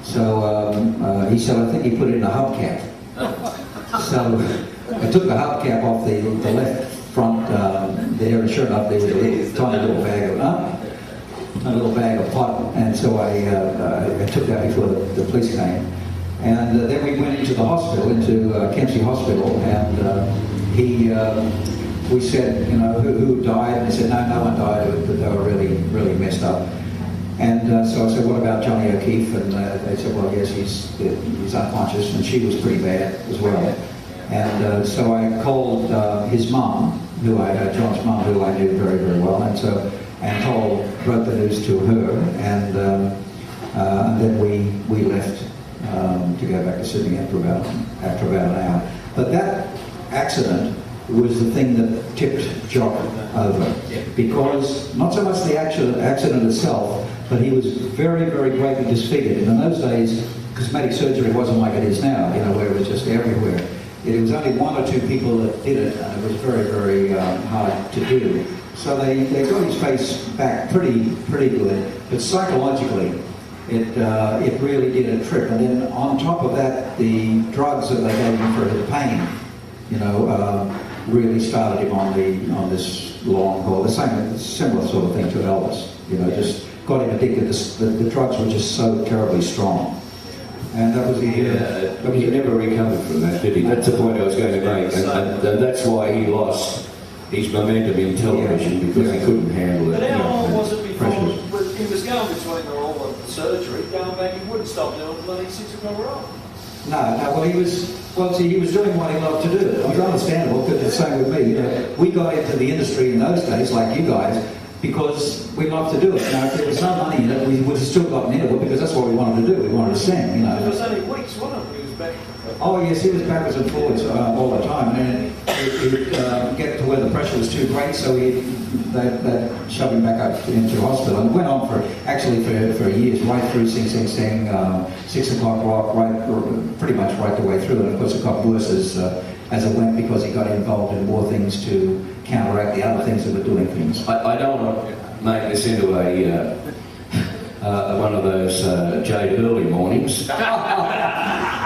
So he said, I think he put it in a hubcap. So I took the hubcap off the left front there, and sure enough, there was a tiny little bag of pot, and so I took that before the police came. And then we went into the hospital, into Kempsey Hospital, and we said, who died? And he said, no one died, but they were really, really messed up. And so I said, what about Johnny O'Keefe? And they said, well, yes, he's unconscious, and she was pretty bad as well. And so I called his mum, John's mum, who I knew very, very well, and broke the news to her, and then we left to go back to Sydney after about an hour. But that accident was the thing that tipped Jock over, because not so much the accident itself, but he was very, very greatly disfigured. And in those days, cosmetic surgery wasn't like it is now, where it was just everywhere. It was only one or two people that did it, and it was very, very hard to do. So they got his face back pretty good, but psychologically, it really did a trip. And then on top of that, the drugs that they gave him for his pain, really started him on this long haul. The same, similar sort of thing to Elvis. You know, just got him addicted. The drugs were just so terribly strong. And that was the he never recovered from that, did he? That's the point I was going to make, and that's why he lost his momentum in television, because he couldn't handle it. But how long was it before pressures. he was going between all the surgery, going back, he wouldn't stop doing bloody 6 o'clock roll? No, well, he was doing what he loved to do. It was understandable, because it's the same with me. You know, we got into the industry in those days, like you guys, because we loved to do it. Now, if there was no money in it, we would have still gotten into it, because that's what we wanted to do. We wanted to sing, you know. It was only weeks, wasn't it? He was back. Oh yes, he was backwards and forwards all the time, and he'd get to where the pressure was too great, so they'd shove him back up into hospital. And it went on for years, right through Sing Sing Sing, 6 o'clock rock, pretty much right the way through. And of course, it got worse as it went, because he got involved in more things to counteract the other things that were doing things. I don't want to make this into one of those Jade Hurley mornings.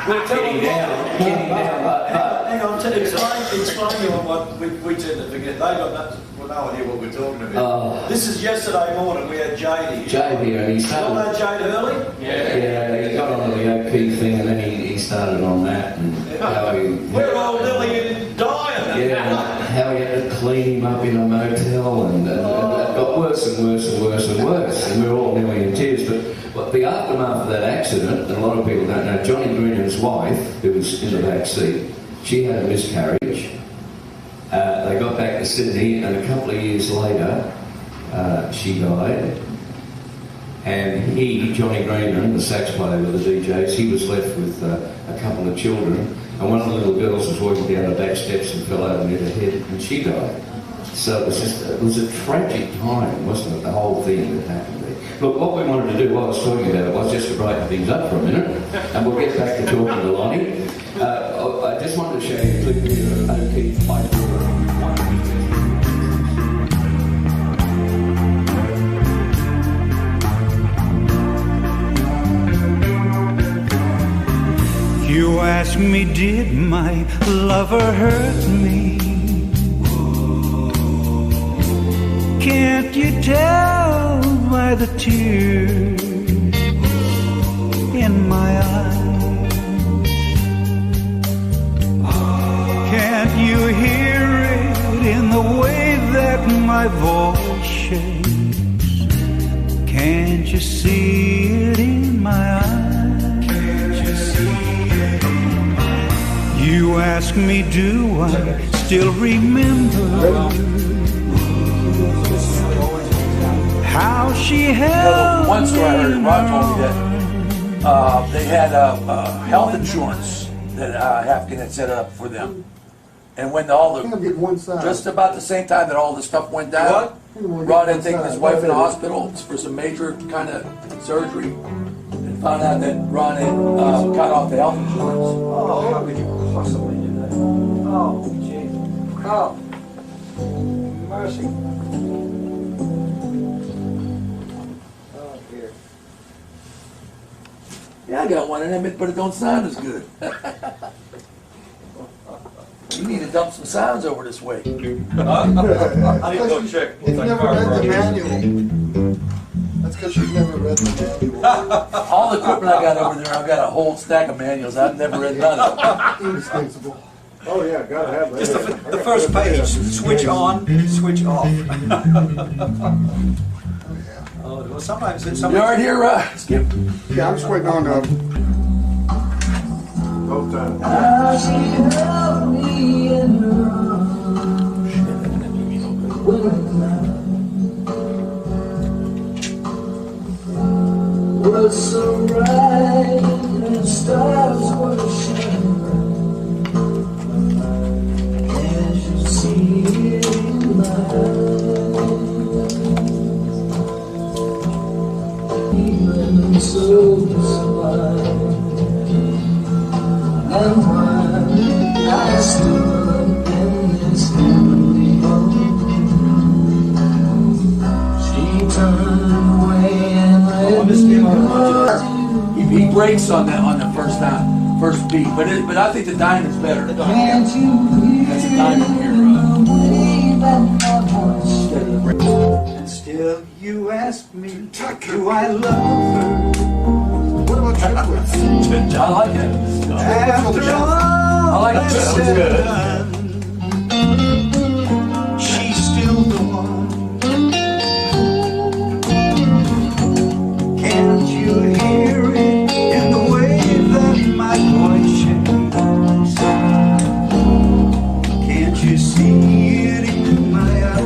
Getting down, Hang on, explain you what we tend to forget. They got no idea what we're talking about. This is yesterday morning, we had Jade here. Jade here, and he started... You know Jade Hurley? Yeah, he got onto the OP thing, and then he started on that, and how he... We're all nearly dying. Yeah, and how he had to clean him up in a motel, and it got worse and worse and worse and worse, and we were all nearly in tears. But the aftermath of that accident, and a lot of people don't know, Johnny Greenham's wife, who was in the back seat, she had a miscarriage. They got back to Sydney, and a couple of years later, she died. And he, Johnny Greenham, the sax player with the DJs, he was left with a couple of children. And one of the little girls was walking down the back steps and fell over and hit her head, and she died. So it was a tragic time, wasn't it, the whole thing that happened there. Look, what we wanted to do while I was talking about it was just to brighten things up for a minute, and we'll get back to talking to Lonnie. I just wanted to show you a clip here of O'Keefe playing. You ask me, did my lover hurt me? Can't you tell by the tears in my eyes? Can't you hear it in the way that my voice shakes? Can't you see it in my eyes? Can't you see it in my eyes? You ask me, do I still remember how she held one story I heard, me Ron told me that they had health insurance that Hafkin had set up for them. And when just about the same time that all this stuff went down, Ron had taken his wife in the hospital for some major kind of surgery, and found out that Ron had cut off the health insurance. Oh, how could you possibly do that? Oh, gee. Oh, mercy. Oh, dear. Yeah, I got one in it, but it don't sound as good. You need to dump some sounds over this way. I need to go check. You've never read the manual. That's because you've never read the manual. All the equipment I got over there, I've got a whole stack of manuals. I've never read none of them. Indispensable. Oh yeah, gotta have that. Just the first page, switch on, switch off. Oh, well, sometimes it's You all right here, Skip? Yeah, I'm just waiting on both times. Was so bright and stars were shining. Can't you see it in my eyes? Even so sublime. And when I stood in this empty home, she turned away and let me go. He breaks on the first beat, but I think the diamond's better. Can't you hear That's a diamond here. the way that my voice Still you ask me, do I love her? What about triplets? I like it. After all I like it. that's That was said good. and done, she's still the one. Can't you hear it in the way that my voice shakes? Can't you see it in my eyes?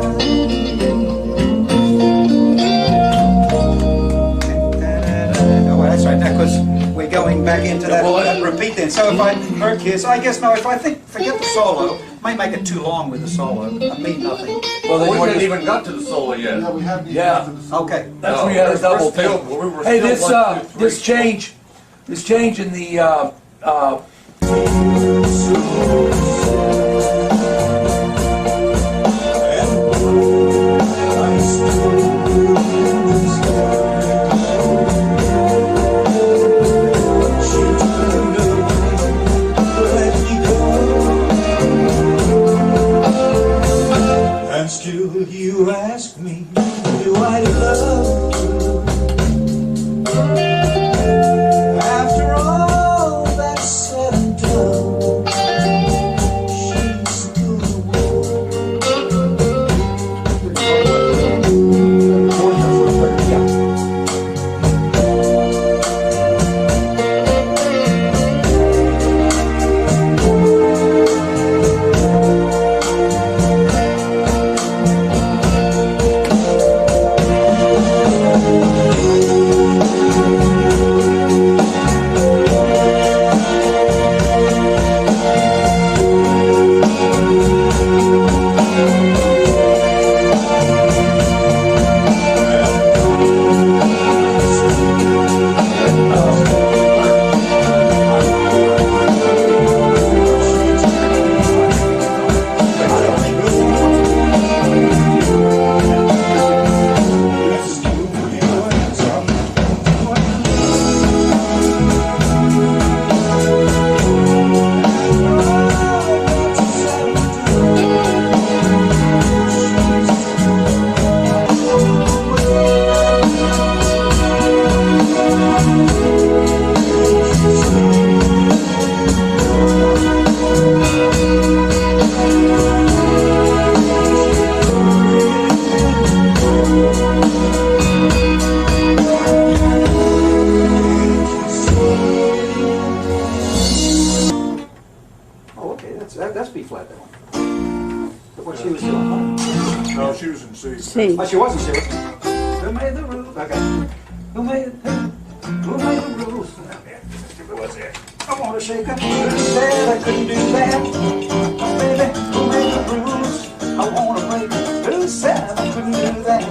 Oh, that's right, because we're going back into that, that repeat then. So if I, I guess no, if I think, forget the solo, might make it too long with the solo, I mean nothing. Well, then We you haven't just, even got to the solo yet. Yeah, we haven't even Yeah. got to the song. Okay. that's No, where you had a we're double still- thing. we were Hey, still this 1, 2, 3. this change in the And still you ask me, do I love you? After all that's said and done, she's still the That's B flat, that one. But what she was doing, huh? No, she was in C. C. Oh, she wasn't serious. Who made the rules? Okay. Who made the rules? What's it? I want to shake up. Who said I couldn't do that? Baby, who made the rules? I want to break them. Who said I couldn't do that?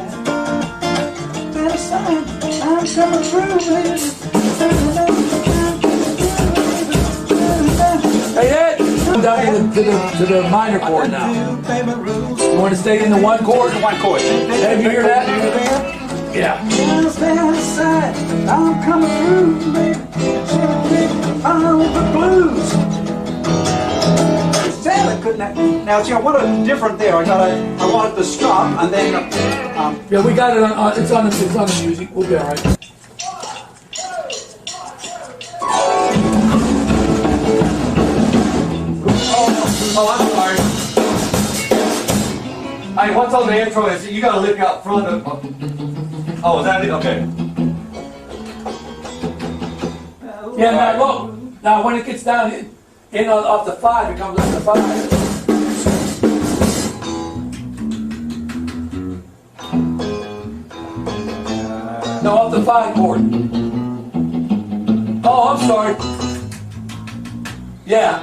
Better sign, I'm coming through, baby. Hey Ed, come down to the minor chord now. You want to stay in the one chord? One chord. Ed, you hear that? Yeah. Just outside, I'm coming through, baby. On the blues. Said I couldn't. Now, see, I want it different there. I want it to stop and then. Yeah, we got it on. It's on the music. We'll be all right. Oh, I'm sorry. Hey, what's on the intro is you gotta look out front of. Oh, is that it? Okay. Yeah, now look. Now when it gets down in off the 5, it comes up to 5. No, off the 5 chord. Oh, I'm sorry. Yeah.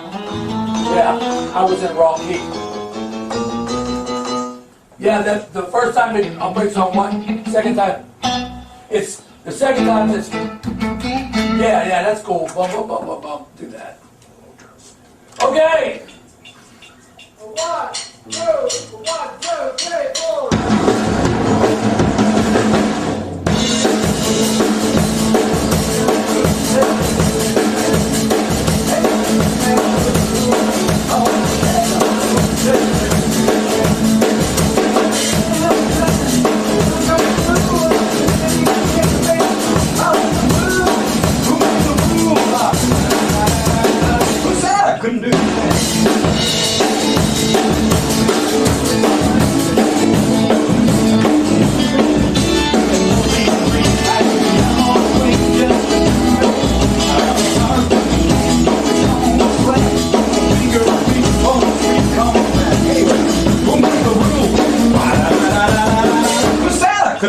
Yeah, I was in wrong key. Yeah, the first time it breaks on 1, second time, it's the second time it's. Yeah, that's cool. Bum, bum, bum, bum, bum. Do that. Okay. 1, 2, 3, 4.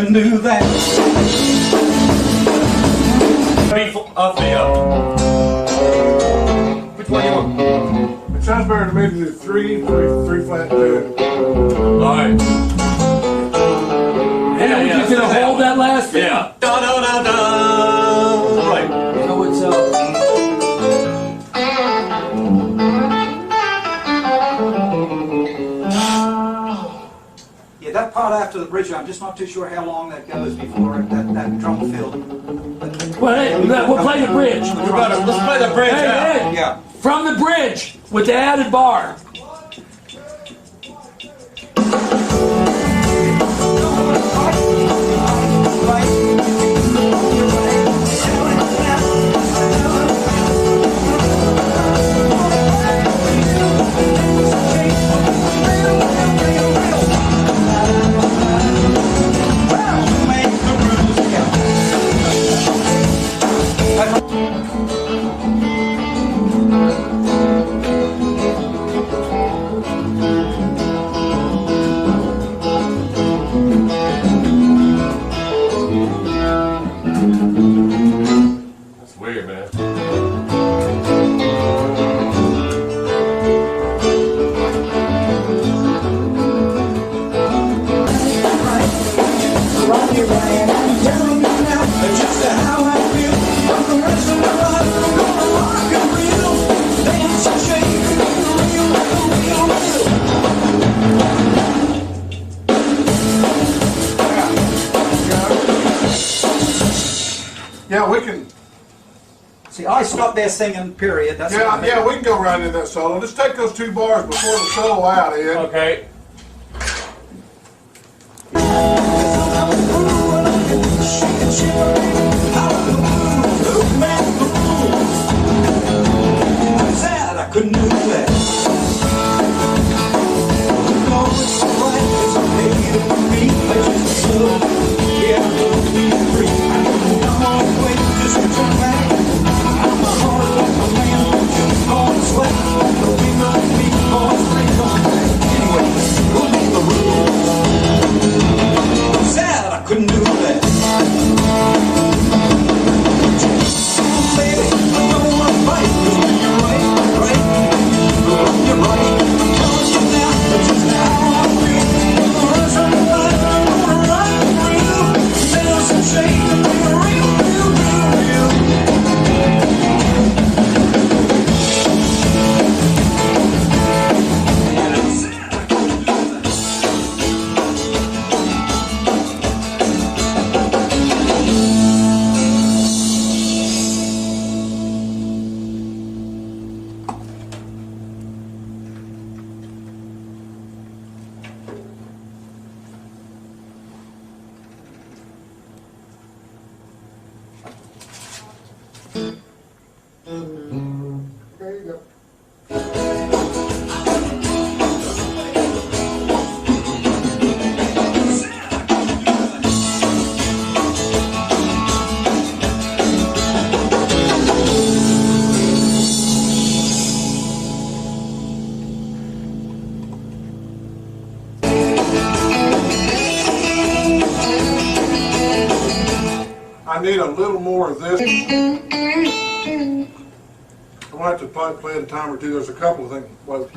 couldn't do that. Which one you want? It sounds better to me to do three flat, two. Alright. Yeah, you gonna hold that last bit? Yeah. Da da da da. Right. So it's Yeah, that part after the bridge, I'm just not too sure how long that goes before that drum fill. well, hey, we'll play the bridge. Let's play the bridge Hey, out. hey, Yeah. from the bridge with the added bar. That's weird, man. Yeah, we can. See, I stopped there singing, period. That's what I mean. Yeah, we can go right into that solo. Just take those two bars before the solo out, Ed. Okay. Sad, I couldn't do that. No, it's alright, it's okay to me. I just love, yeah, I love being free. I'm on the way, just to turn back. I'm a heart like a man, just on the sweat. The wind on me, boys, bring on back. Anyway, we'll make the rules. Sad, I couldn't do that. Baby, I don't want to fight, 'cause when you're right, you're right. I'm telling you now, that's just how I feel. I'm gonna run some blood, I'm gonna run for you. There's some shade to be real, real, real, real. There you go. I need a little more of this. I'm gonna have to probably play it a time or two. There's a couple of things. Well,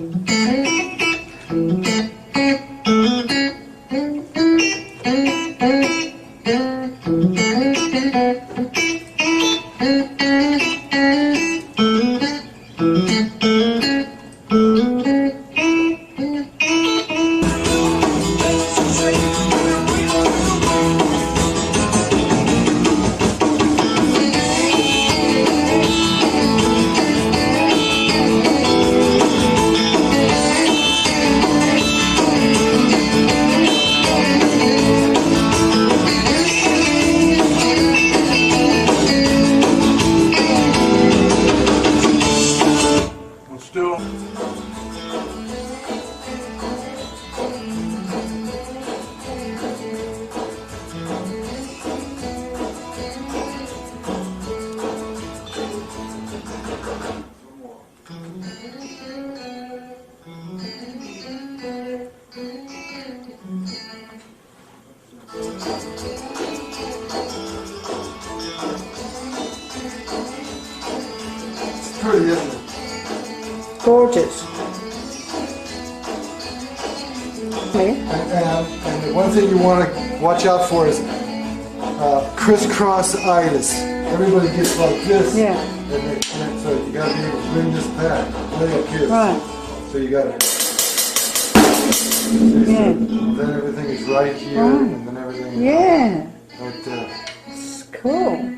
pretty, isn't it? Gorgeous. And the one thing you want to watch out for is crisscross-itis. Everybody gets like this. Yeah. And so you got to be able to bring this back. Way up here. Right. So you got to. Yeah. Then everything is right here, Right. and then everything is Yeah. right there. It's cool.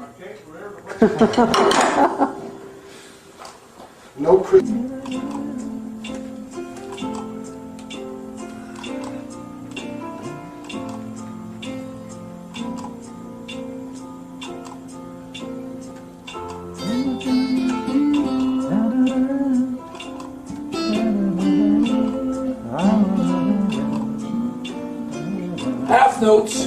No criss. Half notes.